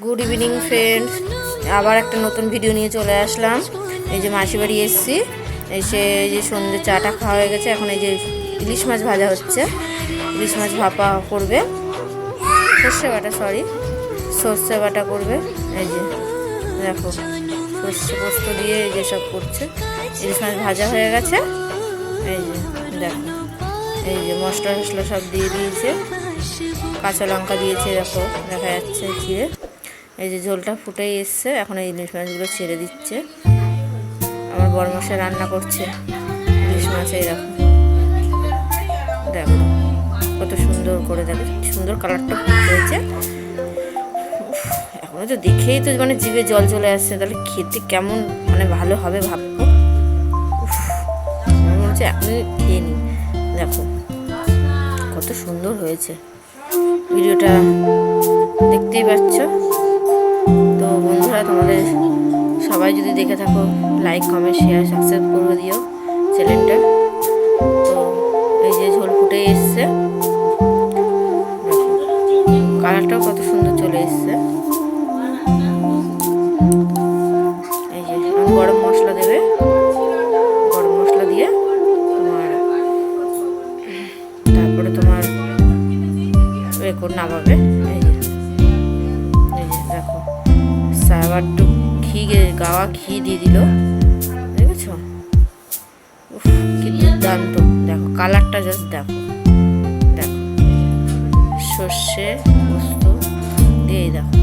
Good evening friends, আবার একটা নতুন ভিডিও নিয়ে চলে আসলাম। এই যে মাসি বাড়ি এসেছি, এসে এই যে সন্ধ্যে চাটা খাওয়া হয়ে গেছে। এখন এই যে ইলিশ মাছ ভাজা হচ্ছে, ইলিশ মাছ ভাপা করবে, সর্ষে বাটা করবে। এই যে দেখো সর্ষে পোস্ত দিয়ে এই যে সব করছে। ইলিশ মাছ ভাজা হয়ে গেছে। এই যে দেখো, এই যে মশলা টশলা সব দিয়ে দিয়েছে, কাঁচা লঙ্কা দিয়েছে, দেখো দেখা যাচ্ছে চিড়ে। এই যে ঝোলটা ফুটেই এসছে, এখন এই ইলিশ মাছগুলো ছেড়ে দিচ্ছে। আমার বড় মশাই রান্না করছে ইলিশ মাছ। এই দেখো দেখো কত সুন্দর করে, দেখো সুন্দর কালারটা হয়েছে। এখনো তো দেখেই তো মানে জিভে জল চলে আসছে, তাহলে খেতে কেমন মানে ভালো হবে ভাববো। মনে হচ্ছে এখনই খেয়ে নিই। দেখো কত সুন্দর হয়েছে, ভিডিওটা দেখতেই পাচ্ছ। তো বন্ধুরা, তোমাদের সবাই যদি দেখে থাকো, লাইক কমেন্ট শেয়ার সাবস্ক্রাইব করে দিও চ্যানেলটা। তো এই যে ঝোল ফুটে এসছে, কালারটাও কত সুন্দর চলে এসছে। এই যে গরম মশলা দেবে, গরম মশলা দিয়ে তারপরে তোমার নামাবে। এই যে দেখো আবার একটু গাওয়া ঘি দিয়ে দিল, দেখেছো? কি দুর্দান্ত, দেখো কালারটা জাস্ট দেখো, দেখো সর্ষে পোস্ত দিয়ে দেখো